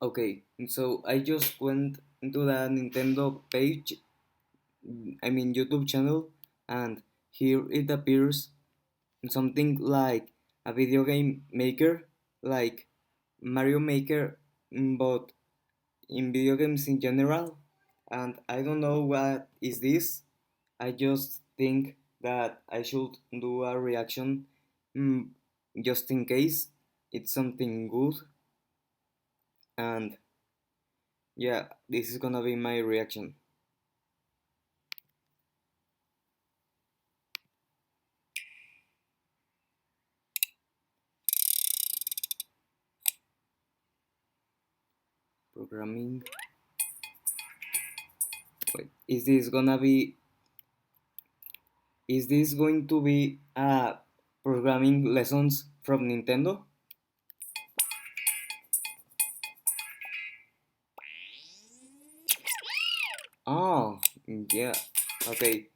Okay, so I just went into the Nintendo page, I mean YouTube channel, and here it appears something like a video game maker, like Mario Maker, but in video games in general. And I don't know what is this. I just think that I should do a reaction, mm, just in case it's something good. And yeah, this is gonna be my reaction. Programming. Wait, is this going to be programming lessons from Nintendo? Oh, yeah. Okay.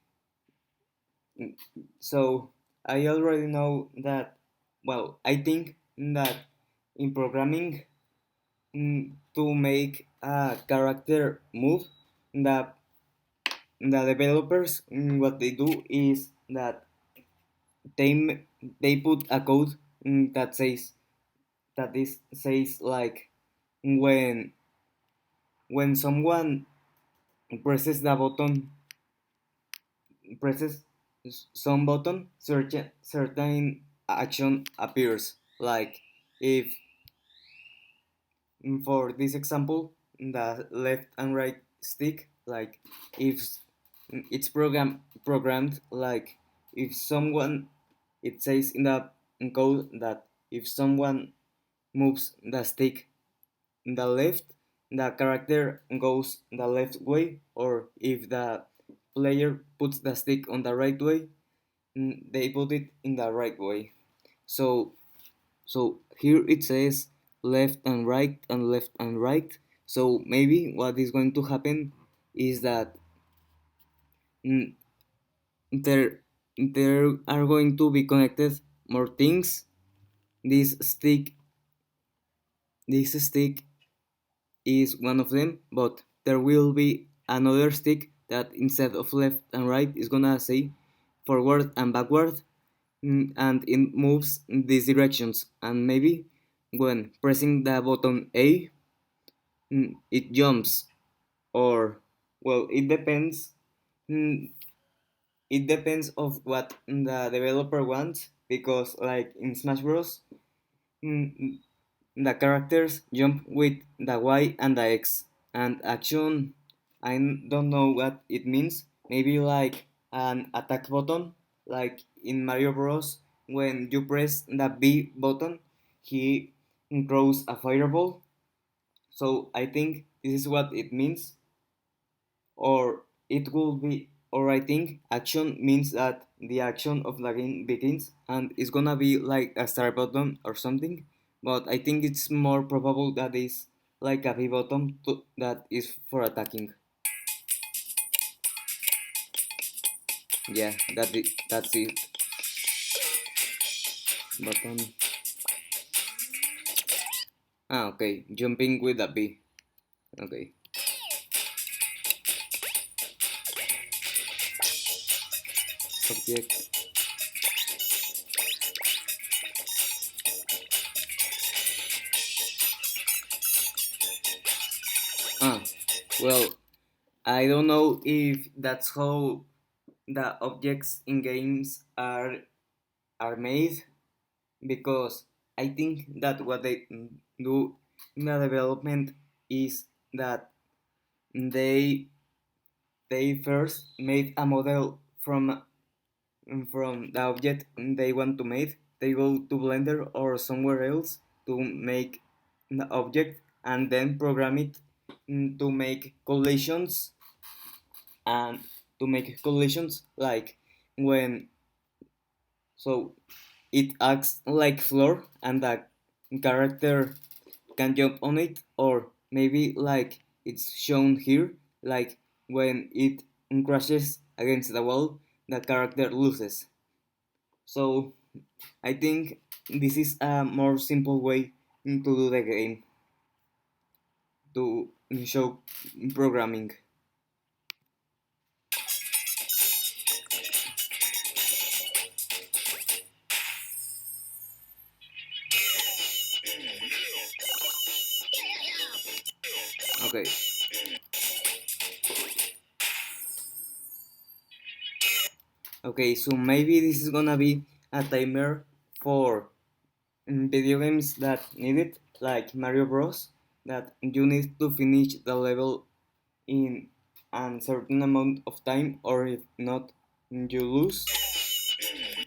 So I already know that, well, I think that in programming, to make a character move, that the developers, what they do is that they put a code, that says like when someone presses the button presses some button, certain action appears. Like if, for this example, the left and right stick, like if it's programmed like if someone, it says in the code that if someone moves the stick in the left, the character goes the left way, or if the player puts the stick on the right way, they put it in the right way. So here it says left and right and left and right. So maybe what is going to happen is that, mm, there are going to be connected more things. This stick this stick is one of them, but there will be another stick that instead of left and right is gonna say forward and backward, and it moves in these directions. And maybe when pressing the button A, it jumps, or, well, it depends. Mm, it depends of what the developer wants, because like in Smash Bros, mm, the characters jump with the Y and the X, and action, I don't know what it means. Maybe like an attack button, like in Mario Bros. When you press the B button, he throws a fireball. So I think this is what it means, or it will be, or I think action means that the action of the game begins, and it's gonna be like a start button or something. But I think it's more probable that is like a B button that is for attacking. Yeah, that's it. Button. Okay, jumping with a B. Okay. Subject. Ah, well, I don't know if that's how the objects in games are made, because I think that what they do in the development is that they first made a model from the object they want to make. They go to Blender or somewhere else to make the object, and then program it, to make collisions, and like when, so it acts like floor, and the character can jump on it, or maybe like it's shown here, like when it crashes against the wall, the character loses. So I think this is a more simple way to do the game. to show programming. Okay. Okay, so maybe this is gonna be a timer for video games that need it, like Mario Bros. That you need to finish the level in a certain amount of time, or if not, you lose.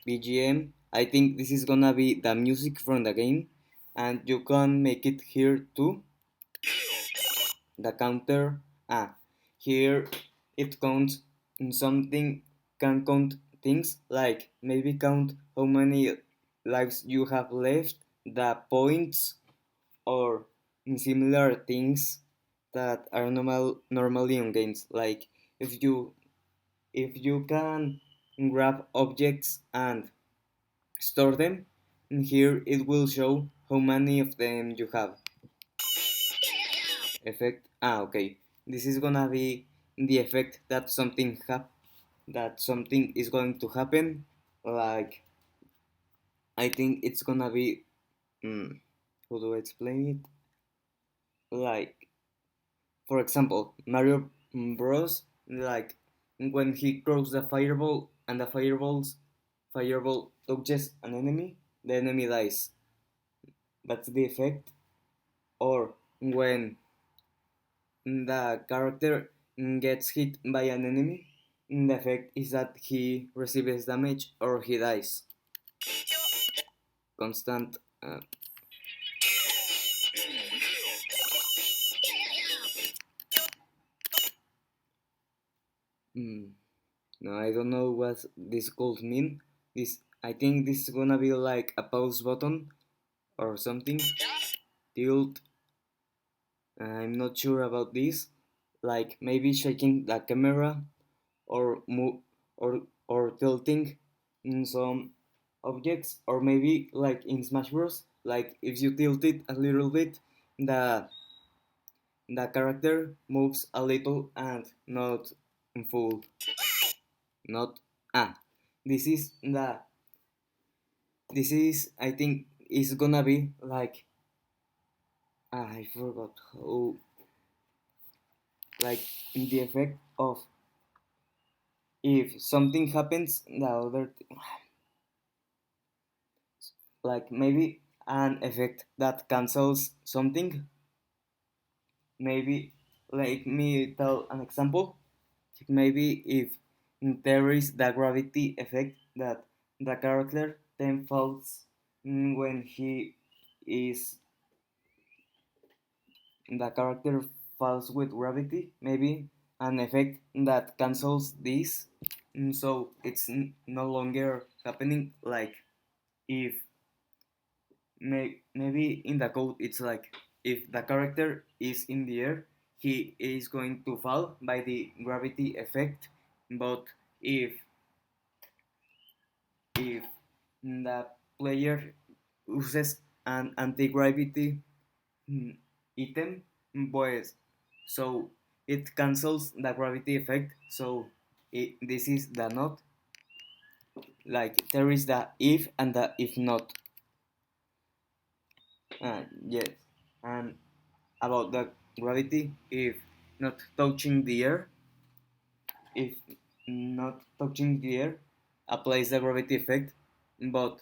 BGM. I think this is gonna be the music from the game, and you can make it here too. The counter. Here it counts something, can count things like maybe count how many lives you have left, the points, or similar things that are normally on games. Like if you if you can grab objects and store them, here it will show how many of them you have. Effect. Okay. This is gonna be the effect that something is going to happen. Like I think it's gonna be. How do I explain it? Like for example, Mario Bros. Like when he throws the fireball and the fireball touches an enemy, the enemy dies. That's the effect. Or when the character gets hit by an enemy, the effect is that he receives damage or he dies. Constant. Mm, no, I don't know what this could mean. This, I think this is gonna be like a pause button or something. Tilt. I'm not sure about this. Like maybe shaking the camera or move or tilting in some objects, or maybe like in Smash Bros. Like if you tilt it a little bit, the the character moves a little and not in full. Not ah. This is the this is I think is gonna be like I forgot how, like the effect of if something happens the other like maybe an effect that cancels something. Maybe let me tell an example. Maybe if there is the gravity effect that the character then falls when he is the character falls with gravity, maybe an effect that cancels this, so it's no longer happening. Like if maybe in the code it's like if the character is in the air, he is going to fall by the gravity effect. But if the player uses an anti-gravity item, pues so it cancels the gravity effect. So this is the not, like there is the if and the if not. Yes, and about the gravity, if not touching the air, if not touching the air applies the gravity effect, but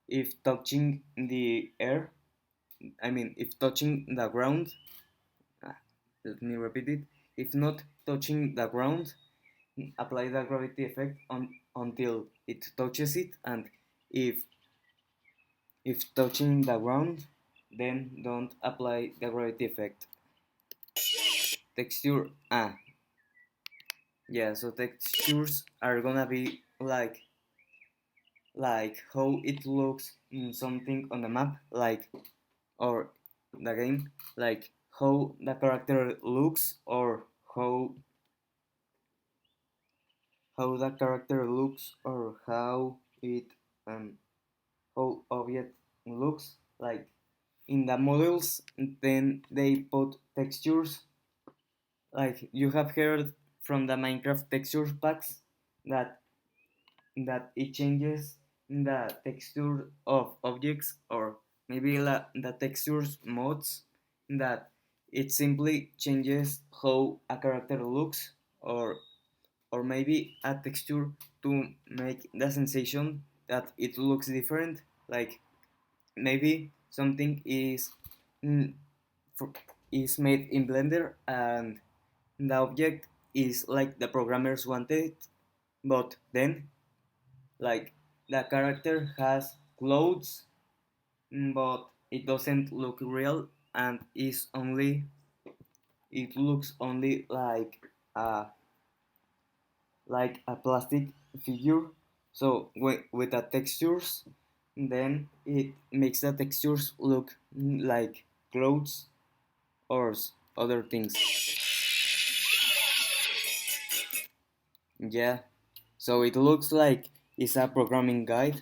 if touching the air, I mean if touching the ground, ah, let me repeat it, if not touching the ground, apply the gravity effect until it touches it, and if touching the ground, then don't apply the gravity effect. Texture. Yeah, so textures are gonna be like how it looks in something on the map, like or the game, like how the character looks, or how the character looks, or how it um how object looks like. in the models, then they put textures. Like you have heard from the Minecraft texture packs that it changes the texture of objects, or maybe the textures modes, that it simply changes how a character looks, or maybe a texture to make the sensation that it looks different. Like maybe something mm, is made in Blender and the object is like the programmers wanted, but then like the character has clothes, but it doesn't look real, and is only it looks only a like a plastic figure. So with the textures, then it makes the textures look like clothes or other things. Yeah, so it looks like it's a programming guide.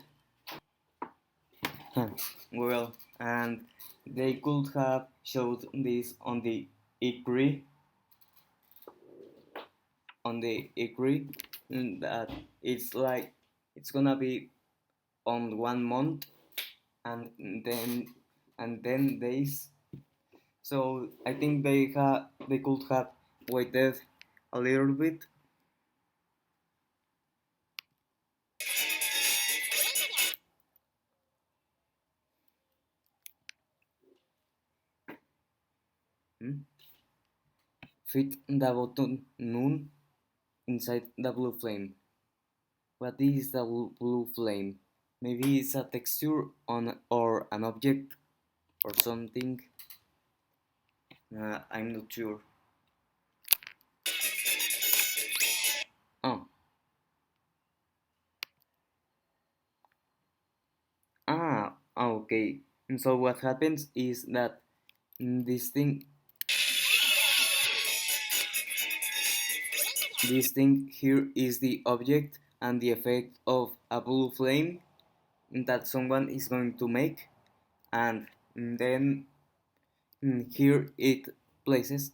Well, and they could have showed this on the E3, that it's like it's gonna be on 1 month, and then days. So I think they could have waited a little bit. Hmm? Fit the button noon inside the blue flame. What is the blue flame? Maybe it's a texture on or an object or something. I'm not sure. Oh, okay. And so what happens is that this thing, here is the object and the effect of a blue flame that someone is going to make, and then here it places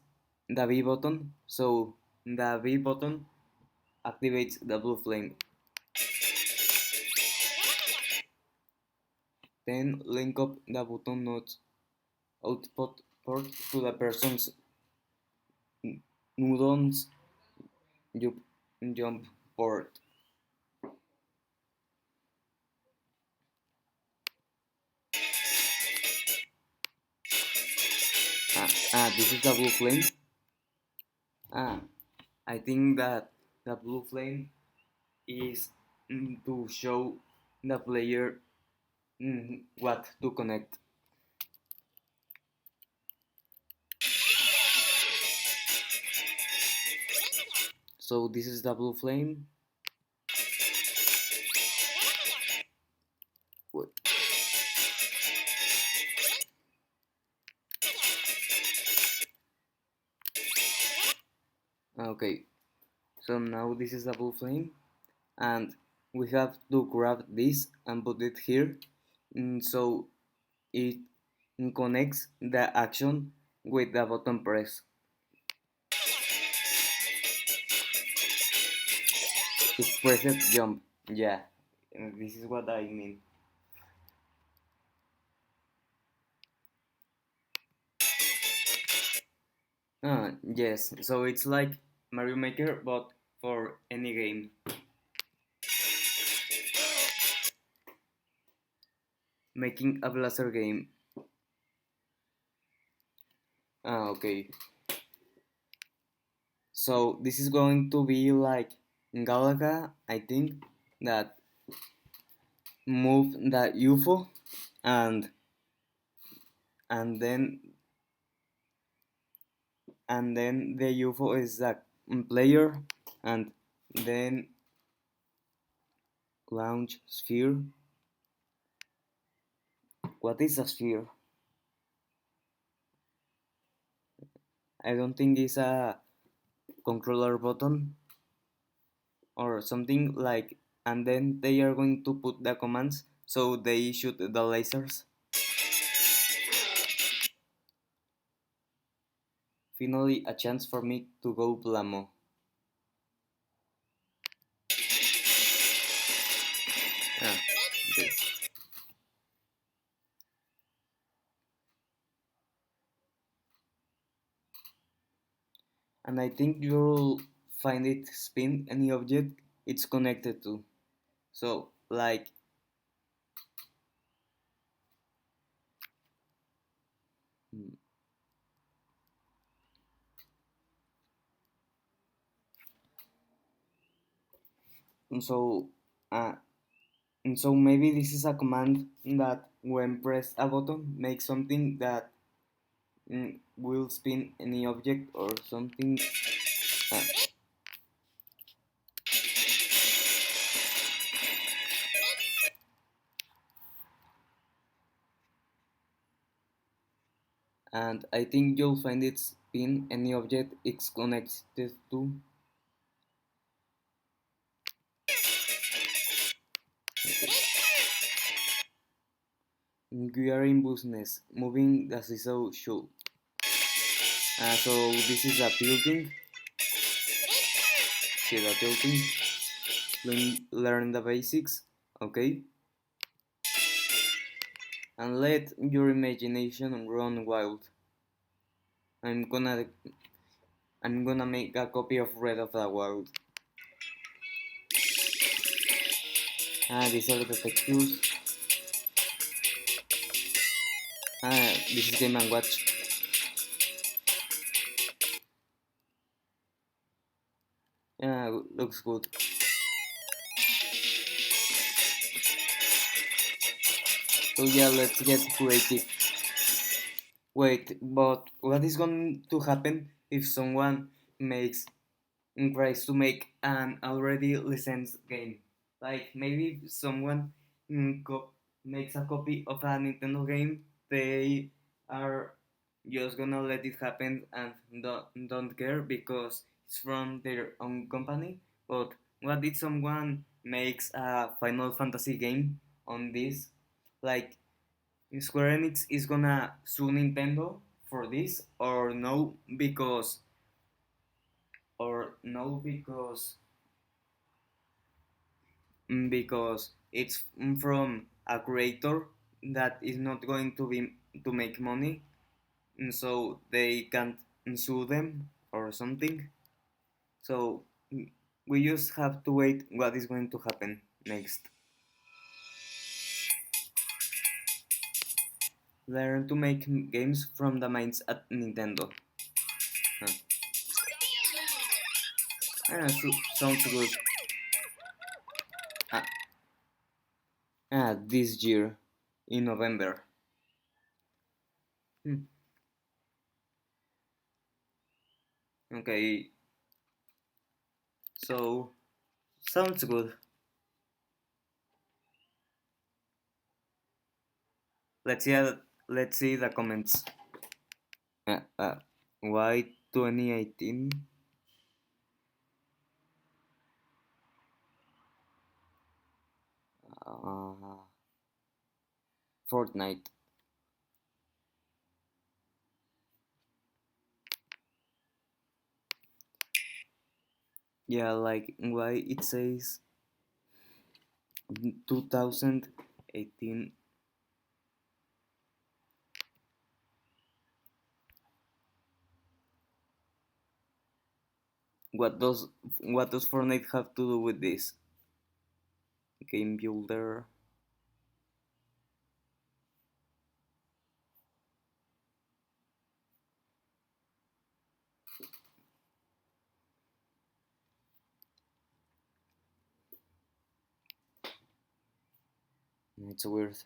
the B button. So the B button activates the blue flame. Then link up the button node's output port to the person's Nudon's jump port. This is the blue flame. Ah, I think that the blue flame is to show the player what to connect. So this is the blue flame. Okay, so now this is the blue flame, and we have to grab this and put it here, so it connects the action with the button press. It's pressed jump. Yeah, this is what I mean. Yes, so it's like Mario Maker, but for any game. Making a blaster game. Okay. So this is going to be like Galaga, I think, that move that UFO, and and then the UFO is the player, and then launch sphere. What is a sphere? I don't think it's a controller button or something like, and then they are going to put the commands so they shoot the lasers. finally a chance for me to go Blamo. Ah, okay. And I think you'll find it spin any object it's connected to. So, like, mm, so, uh, so maybe this is a command that when press a button makes something that will spin any object or something. Uh, and I think you'll find it spin any object it's connected to. We are in business, moving the seesaw shoe. So this is a tilting. See the tilting. Learn the basics, okay? And let your imagination run wild. I'm gonna I'm gonna make a copy of Red of the Wild. These are the textures. This is Game and Watch. Looks good. So yeah, let's get creative. Wait, but what is going to happen if someone makes tries to make an already licensed game? Like maybe someone makes a copy of a Nintendo game, they are just gonna let it happen and don't care because it's from their own company. But what if someone makes a Final Fantasy game on this? Like Square Enix is gonna sue Nintendo for this or no because because it's from a creator that is not going to make money, and so they can't sue them or something. So we just have to wait what is going to happen next. Learn to make games from the minds at Nintendo. Huh. Sounds good. Ah, this year in November. Hmm. Okay, so sounds good. Let's see. Let's see the comments. Uh, uh, why 2018? Uh, Fortnite. Yeah, like why it says 2018. What does what does Fortnite have to do with this? Game builder. It's weird.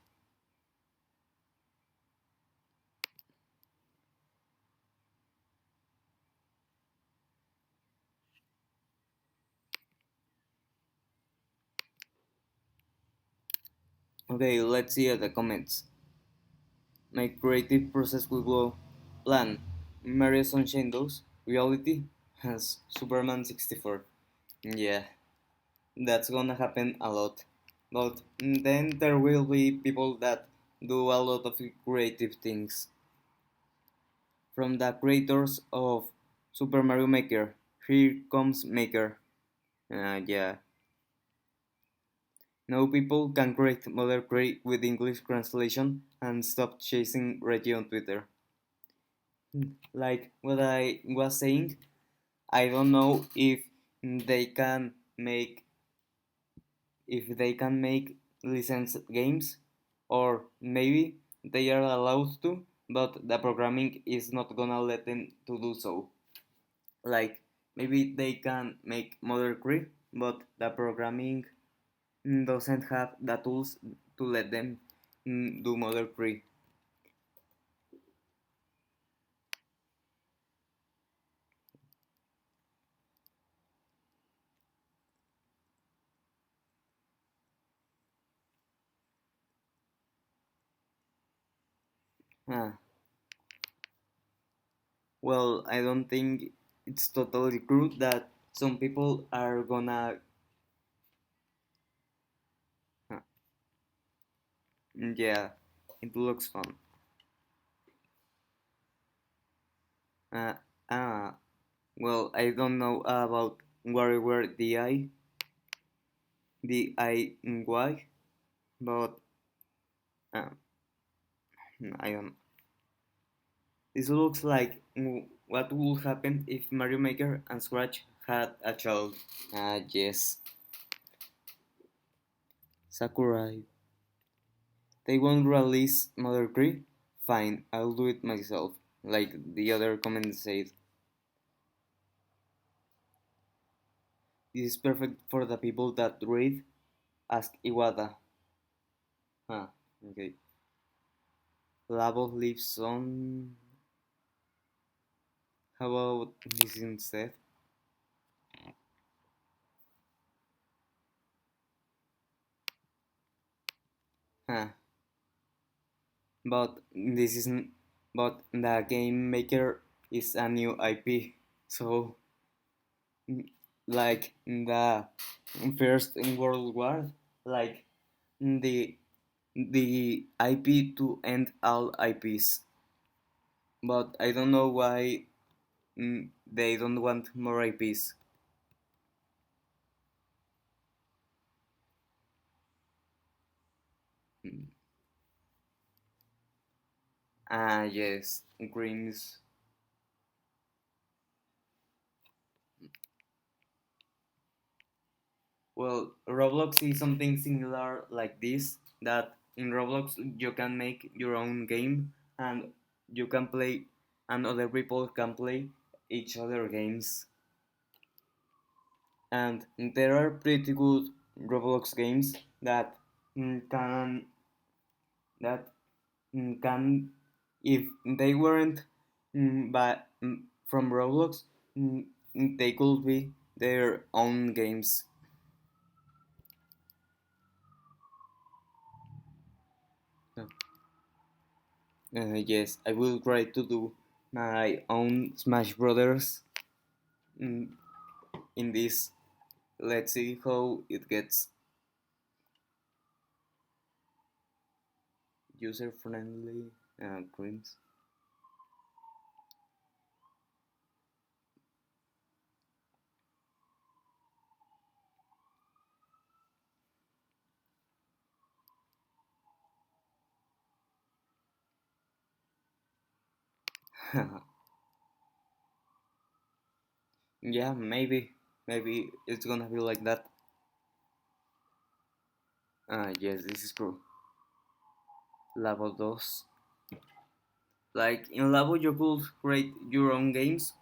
Okay, let's see the comments. My creative process will go. Plan. Mario Sunshine Does. Reality has Superman 64. Yeah, that's gonna happen a lot. But then there will be people that do a lot of creative things. From the creators of Super Mario Maker. Here comes Maker. Yeah. Now people can create Mother Cree with English translation and stop chasing Reggie on Twitter. Like what I was saying, I don't know they can make if they can make licensed games, or maybe they are allowed to, but the programming is not gonna let them to do so. Like maybe they can make Mother Cree, but the programming doesn't have the tools to let them do Mother Cree. Ah, well, I don't think it's totally true that some people are gonna. Ah, yeah, it looks fun. Uh, ah, well, I don't know about WarioWare DIY, but uh, I don't. This looks like what would happen if Mario Maker and Scratch had a child. Ah, yes, Sakurai. They won't release Mother Cree? Fine, I'll do it myself, like the other comment said. This is perfect for the people that read. Ask Iwata. Huh, okay. Labo lives on. How about this instead? Huh, but this isn't. But the game maker is a new IP, so like the first in World War, like the IP to end all IPs. But I don't know why they don't want more IPs. Mm. Ah, yes, Grims. Well, Roblox is something similar like this. That in Roblox you can make your own game and you can play, and other people can play each other games. And there are pretty good Roblox games that can that can if they weren't but from Roblox, they could be their own games. Yes, I will try to do my own Smash Brothers mm, in this. Let's see how it gets user friendly. Dreams. Yeah, maybe it's gonna be like that. Yes, this is true. Labo 2. Like in Labo, you could create your own games.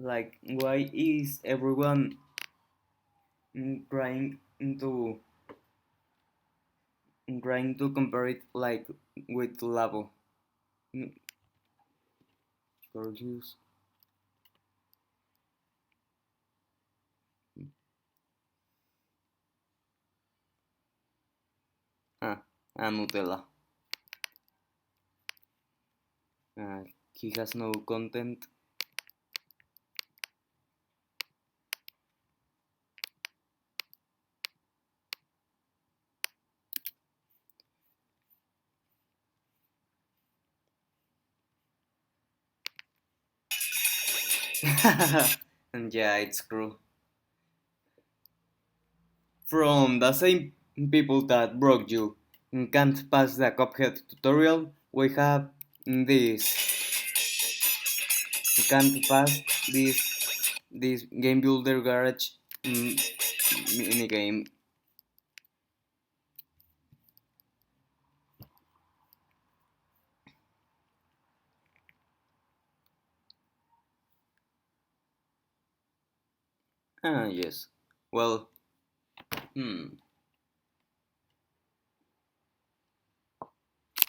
Like, why is everyone trying to compare it like with Labo? Mm, Gorgeous. Ah, Nutella. He has no content. And yeah, it's true. From the same people that broke you and can't pass the Cuphead tutorial, we have this can't pass this game builder garage mm, minigame. Ah, yes. Well, hmm,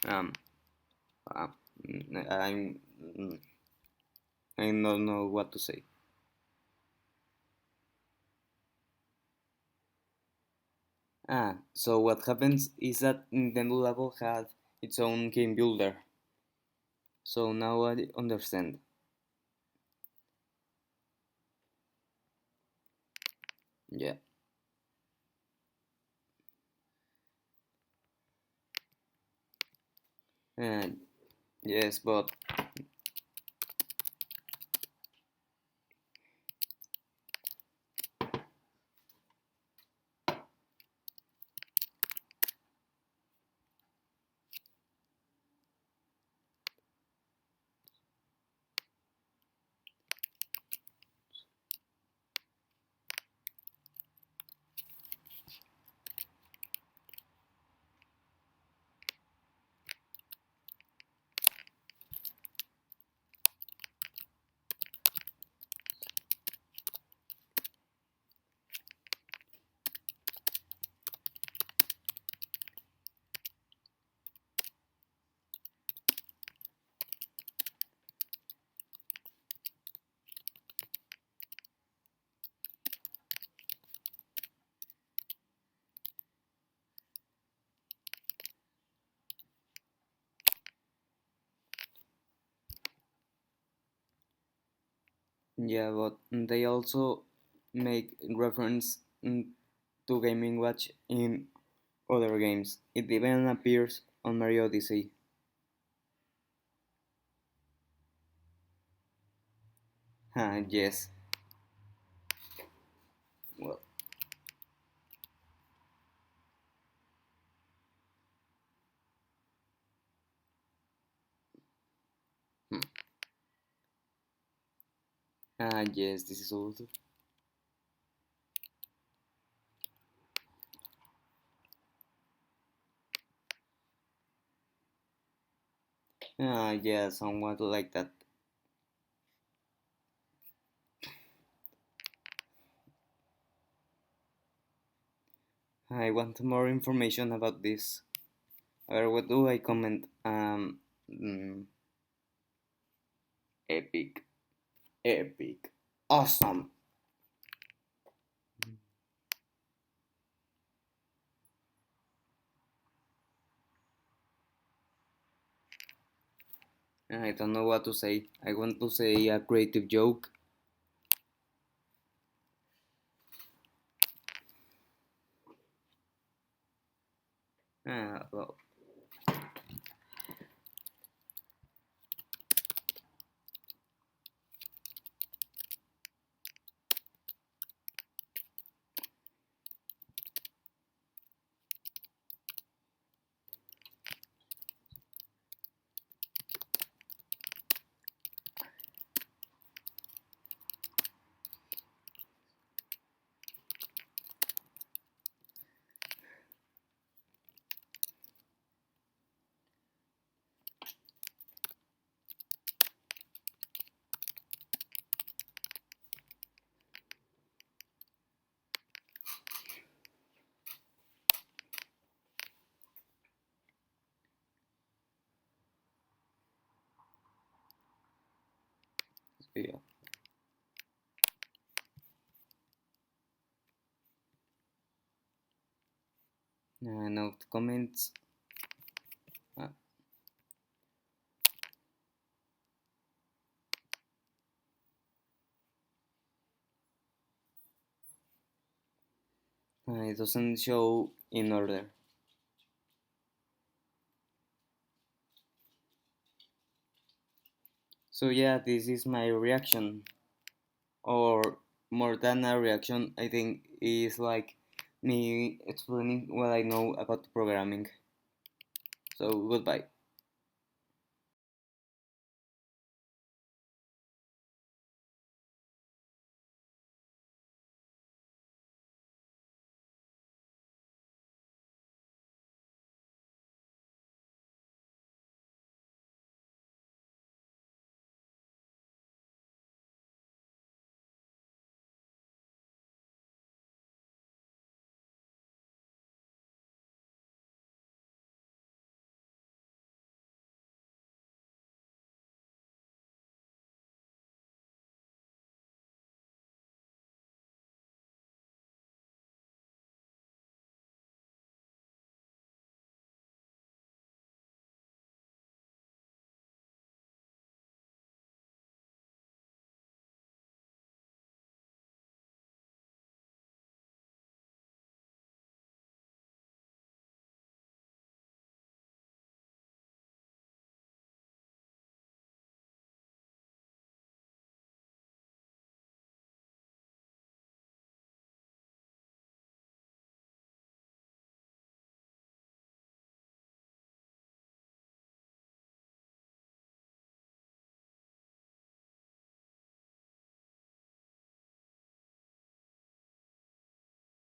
um, uh, I'm, mm, I don't know what to say. Ah, so what happens is that Nintendo Labo had its own game builder. So now I understand. Yeah. And yes, but yeah, but they also make reference to Gaming Watch in other games. It even appears on Mario Odyssey. Ah, yes. Well, hmm. Ah, yes, this is also. Ah, yeah, somewhat like that. I want more information about this. Or what do I comment? Mm, epic, epic, awesome. I don't know what to say. I want to say a creative joke. Well, yeah. Now the comments. Uh, it doesn't show in order. So yeah, this is my reaction. or more than a reaction, I think is like me explaining what I know about programming. So goodbye.